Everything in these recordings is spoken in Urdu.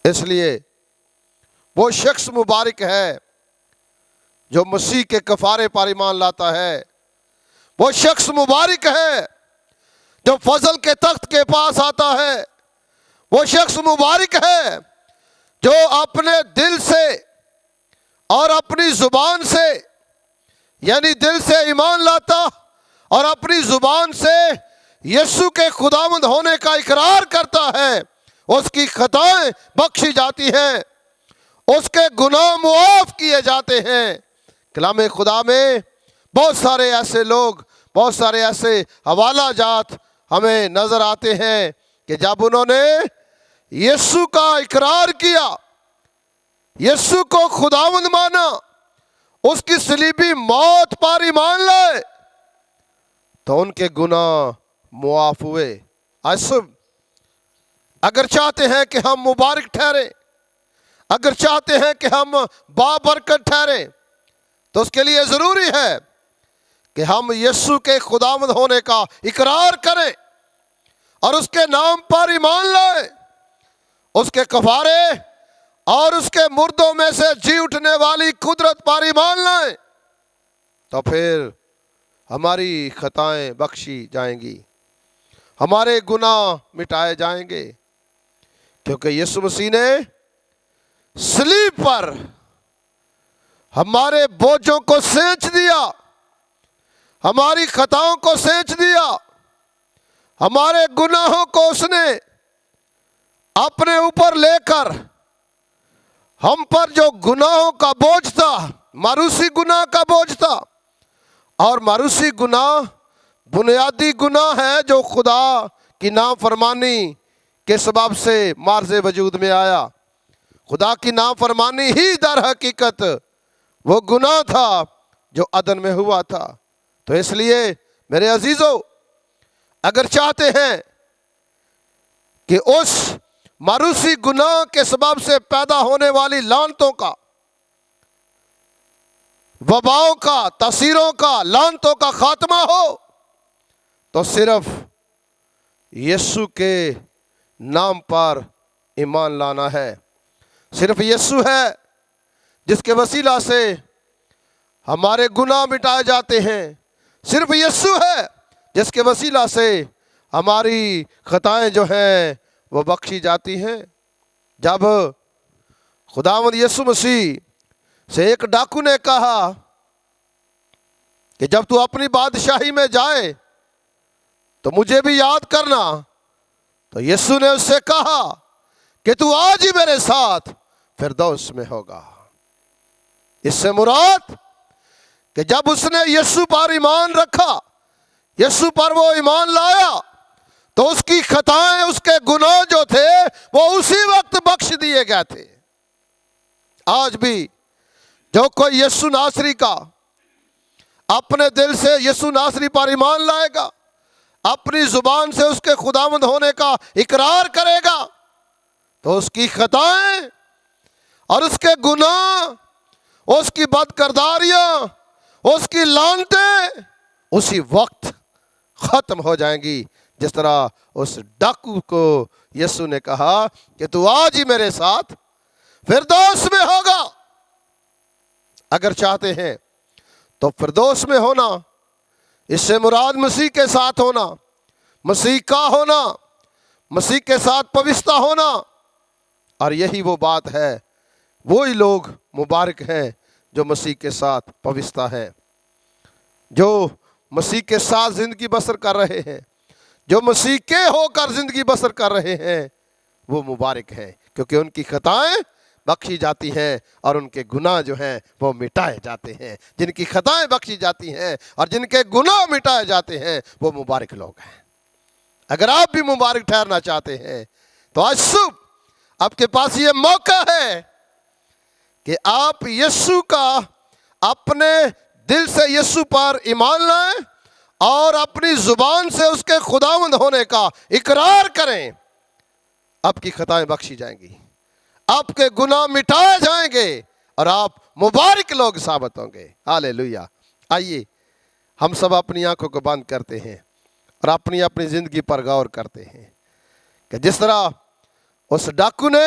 اس لیے وہ شخص مبارک ہے جو مسیح کے کفارے پر ایمان لاتا ہے۔ وہ شخص مبارک ہے جو فضل کے تخت کے پاس آتا ہے۔ وہ شخص مبارک ہے جو اپنے دل سے اور اپنی زبان سے، یعنی دل سے ایمان لاتا اور اپنی زبان سے یسوع کے خداوند ہونے کا اقرار کرتا ہے، اس کی خطائیں بخشی جاتی ہیں، اس کے گناہ معاف کیے جاتے ہیں۔ کلام خدا میں بہت سارے ایسے لوگ، بہت سارے ایسے حوالہ جات ہمیں نظر آتے ہیں کہ جب انہوں نے یسوع کا اقرار کیا، یسوع کو خداوند مانا، اس کی صلیبی موت پر ایمان لائے، تو ان کے گناہ معاف ہوئے۔ اگر چاہتے ہیں کہ ہم مبارک ٹھہریں، اگر چاہتے ہیں کہ ہم بابرکت ٹھہریں، تو اس کے لیے ضروری ہے کہ ہم یسوع کے خداوند ہونے کا اقرار کریں اور اس کے نام پر ایمان لائیں، اس کے کفارے اور اس کے مردوں میں سے جی اٹھنے والی قدرت پر ایمان لائیں، تو پھر ہماری خطائیں بخشی جائیں گی، ہمارے گناہ مٹائے جائیں گے، کیونکہ یسوع مسیح نے صلیب پر ہمارے بوجھوں کو سینچ دیا، ہماری خطاؤں کو سینچ دیا، ہمارے گناہوں کو اس نے اپنے اوپر لے کر ہم پر جو گناہوں کا بوجھ تھا، ماروثی گناہ کا بوجھ تھا، اور ماروثی گناہ بنیادی گناہ ہے جو خدا کی نافرمانی کے سبب سے معرض وجود میں آیا۔ خدا کی نافرمانی ہی در حقیقت وہ گناہ تھا جو عدن میں ہوا تھا۔ تو اس لیے میرے عزیزو، اگر چاہتے ہیں کہ اس ماروثی گناہ کے سبب سے پیدا ہونے والی لعنتوں کا، وباؤں کا، تاثیروں کا، لعنتوں کا خاتمہ ہو، تو صرف یسوع کے نام پر ایمان لانا ہے۔ صرف یسوع ہے جس کے وسیلہ سے ہمارے گناہ مٹائے جاتے ہیں، صرف یسوع ہے جس کے وسیلہ سے ہماری خطائیں جو ہیں وہ بخشی جاتی ہیں۔ جب خداوند یسوع مسیح سے ایک ڈاکو نے کہا کہ جب تو اپنی بادشاہی میں جائے تو مجھے بھی یاد کرنا، تو یسوع نے اس سے کہا کہ تو آج ہی میرے ساتھ فردوس میں ہوگا۔ اس سے مراد کہ جب اس نے یسوع پر ایمان رکھا، یسوع پر وہ ایمان لایا، تو اس کی خطائیں، اس کے گناہ جو تھے وہ اسی وقت بخش دیے گئے تھے۔ آج بھی جو کوئی یسوع ناصری کا اپنے دل سے یسوع ناصری پر ایمان لائے گا، اپنی زبان سے اس کے خداوند ہونے کا اقرار کرے گا، تو اس کی خطائیں اور اس کے گناہ، اس کی بد کرداریاں، اس کی لعنتیں اسی وقت ختم ہو جائیں گی، جس طرح اس ڈاکو کو یسوع نے کہا کہ تو آج ہی میرے ساتھ فردوس میں ہوگا۔ اگر چاہتے ہیں تو فردوس میں ہونا، اس سے مراد مسیح کے ساتھ ہونا، مسیح کا ہونا، مسیح کے ساتھ پوستہ ہونا، اور یہی وہ بات ہے، وہی لوگ مبارک ہیں جو مسیح کے ساتھ پوستہ ہیں، جو مسیح کے ساتھ زندگی بسر کر رہے ہیں، جو مسیح کے ہو کر زندگی بسر کر رہے ہیں، وہ مبارک ہیں، کیونکہ ان کی خطائیں بخشی جاتی ہیں اور ان کے گناہ جو ہیں وہ مٹائے جاتے ہیں۔ جن کی خطائیں بخشی جاتی ہیں اور جن کے گناہ مٹائے جاتے ہیں وہ مبارک لوگ ہیں۔ اگر آپ بھی مبارک ٹھہرنا چاہتے ہیں تو آج صبح آپ کے پاس یہ موقع ہے کہ آپ یسوع کا اپنے دل سے یسوع پر ایمان لائیں اور اپنی زبان سے اس کے خداوند ہونے کا اقرار کریں۔ آپ کی خطائیں بخشی جائیں گی، آپ کے گناہ مٹائے جائیں گے اور آپ مبارک لوگ ثابت ہوں گے۔ ہاللیلویہ۔ آئیے ہم سب اپنی آنکھوں کو بند کرتے ہیں اور اپنی زندگی پر غور کرتے ہیں کہ جس طرح اس ڈاکو نے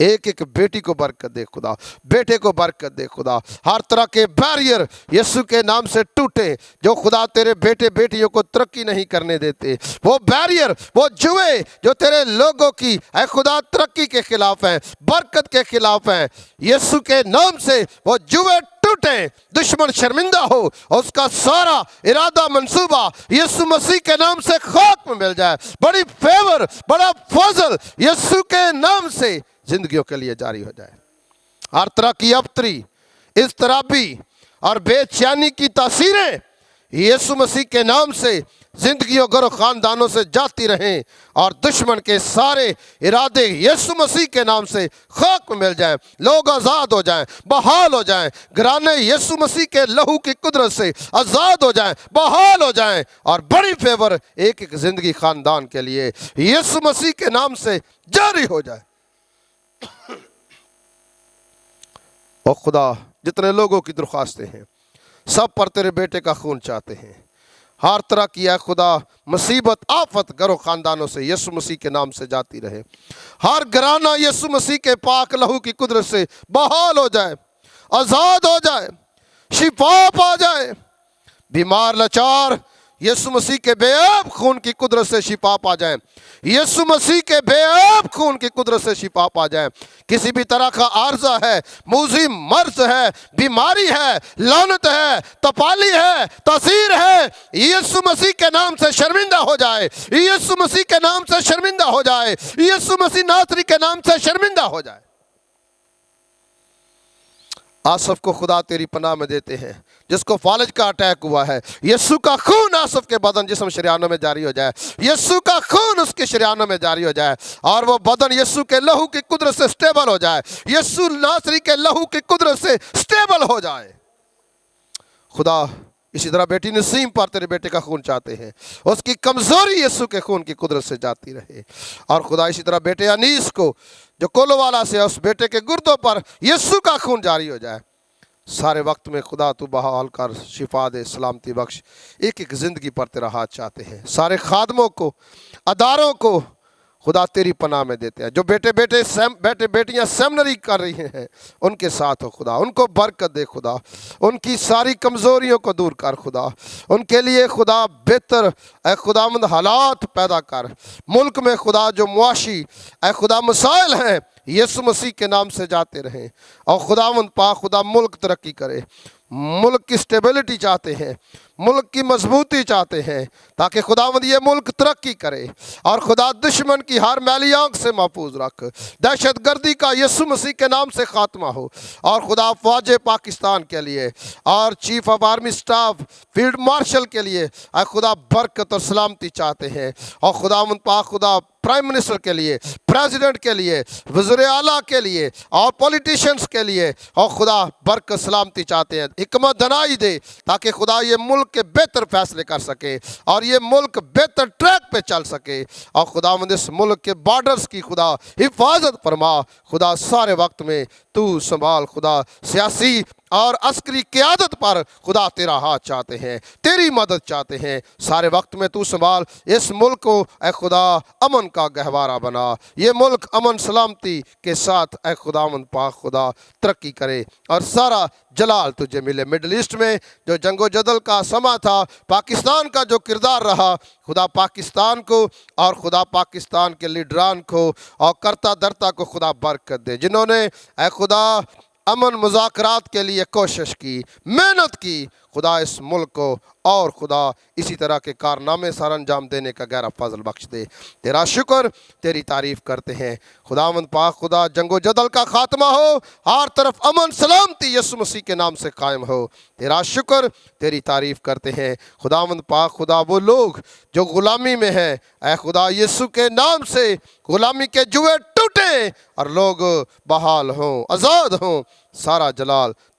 ایک ایک بیٹی کو برکت دے خدا, بیٹے کو برکت دے خدا. ہر طرح کے بیریئر یسوع کے نام سے ٹوٹے جو خدا تیرے بیٹے بیٹیوں کو ترقی نہیں کرنے دیتے. وہ بیریئر, وہ جوئے جو تیرے لوگوں کی اے خدا ترقی کے خلاف ہیں, برکت کے خلاف ہیں, یسوع کے نام سے وہ جوئے ٹوٹیں, دشمن شرمندہ ہو, اس کا سارا ارادہ منصوبہ یسوع مسیح کے نام سے خاک میں مل جائے. بڑی فیور, بڑا فضل یسوع کے نام سے زندگیوں کے لیے جاری ہو جائے. ہر طرح کی ابتری, اضطرابی اور بے چینی کی تاثیریں یسوع مسیح کے نام سے زندگیوں گھر و خاندانوں سے جاتی رہیں, اور دشمن کے سارے ارادے یسوع مسیح کے نام سے خاک میں مل جائیں. لوگ آزاد ہو جائیں, بحال ہو جائیں, گھرانے یسوع مسیح کے لہو کی قدرت سے آزاد ہو جائیں, بحال ہو جائیں, اور بڑی فیور ایک ایک زندگی خاندان کے لیے یسوع مسیح کے نام سے جاری ہو جائے. او خدا, جتنے لوگوں کی درخواستیں ہیں سب پر تیرے بیٹے کا خون چاہتے ہیں. ہر طرح کی اے خدا مصیبت آفت گھروں خاندانوں سے یسوع مسیح کے نام سے جاتی رہے. ہر گھرانہ یسوع مسیح کے پاک لہو کی قدرت سے بحال ہو جائے, آزاد ہو جائے, شفا پا جائے. بیمار لاچار یسوع مسیح کے بے عیب خون کی قدرت سے شفا پا جائیں. یسوع مسیح کے بے عیب خون کی قدرت سے شفا پا جائیں. کسی بھی طرح کا عارضہ ہے, موذی مرض ہے, بیماری ہے, لعنت ہے, تپالی ہے, تاثیر ہے, یسوع مسیح کے نام سے شرمندہ ہو جائے. یسوع مسیح کے نام سے شرمندہ ہو جائے. یسوع مسیح ناصری کے نام سے شرمندہ ہو جائے. آصف کو خدا تیری پناہ میں دیتے ہیں جس کو فالج کا اٹیک ہوا ہے. یسوع کا خون آصف کے بدن جسم شریانوں میں جاری ہو جائے. یسوع کا خون اس کے شریانوں میں جاری ہو جائے, اور وہ بدن یسوع کے لہو کی قدرت سے سٹیبل ہو جائے. یسوع ناصری کے لہو کی قدرت سے سٹیبل ہو جائے. خدا اسی طرح بیٹی نسیم پر تیرے بیٹے کا خون چاہتے ہیں, اس کی کمزوری یسوع کے خون کی قدرت سے جاتی رہے. اور خدا اسی طرح بیٹے انیس کو جو کولو والا سے اس بیٹے کے گردوں پر یسوع کا خون جاری ہو جائے. سارے وقت میں خدا تو بحال کر, شفا دے, سلامتی بخش. ایک ایک زندگی پر تیرا ہاتھ چاہتے ہیں. سارے خادموں کو, اداروں کو خدا تیری پناہ میں دیتے ہیں. جو بیٹے بیٹیاں سیمنری کر رہی ہیں ان کے ساتھ ہو خدا, ان کو برکت دے خدا, ان کی ساری کمزوریوں کو دور کر خدا, ان کے لیے خدا بہتر اے خداوند حالات پیدا کر. ملک میں خدا جو معاشی اے خدا مسائل ہیں یسوع مسیح کے نام سے جاتے رہیں, اور خداوند پاک خدا ملک ترقی کرے. ملک کی سٹیبلٹی چاہتے ہیں, ملک کی مضبوطی چاہتے ہیں, تاکہ خداوند یہ ملک ترقی کرے. اور خدا دشمن کی ہر میلی آنکھ سے محفوظ رکھ. دہشت گردی کا یسوع مسیح کے نام سے خاتمہ ہو. اور خدا فوج پاکستان کے لیے اور chief of army staff, field marshal K لیے اے خدا برکت اور سلامتی چاہتے ہیں. اور خداوند پاک خدا پرائم منسٹر کے لیے, پریزیڈنٹ کے لیے, وزیر اعلیٰ کے لیے اور پولیٹیشنز کے لیے اور خدا برکت سلامتی چاہتے ہیں. حکمت دنائی دے تاکہ خدا یہ ملک کے بہتر فیصلے کر سکے اور یہ ملک بہتر ٹریک پہ چل سکے. اور خداوند اس ملک کے بارڈرز کی خدا حفاظت فرما. خدا سارے وقت میں تو سنبھال. خدا سیاسی اور عسکری قیادت پر خدا تیرا ہاتھ چاہتے ہیں, تیری مدد چاہتے ہیں. سارے وقت میں تو سنبھال. اس ملک کو اے خدا امن کا گہوارہ بنا. یہ ملک امن سلامتی کے ساتھ اے خداوند پاک خدا ترقی کرے اور سارا جلال تجھے ملے. مڈل ایسٹ میں جو جنگ و جدل کا سما تھا, پاکستان کا جو کردار رہا, خدا پاکستان کو اور خدا پاکستان کے لیڈران کو اور کرتا درتا کو خدا برکت دے, جنہوں نے اے خدا امن مذاکرات کے لیے کوشش کی, محنت کی. خدا اس ملک کو اور خدا اسی طرح کے کارنامے سر انجام دینے کا گہرا فضل بخش دے. تیرا شکر, تیری تعریف کرتے ہیں. خداوند پاک خدا جنگ و جدل کا خاتمہ ہو, ہر طرف امن سلامتی یسوع مسیح کے نام سے قائم ہو. تیرا شکر, تیری تعریف کرتے ہیں. خداوند پاک خدا وہ لوگ جو غلامی میں ہیں اے خدا یسوع کے نام سے غلامی کے جوئے ٹوٹیں اور لوگ بحال ہوں, آزاد ہوں. سارا جلال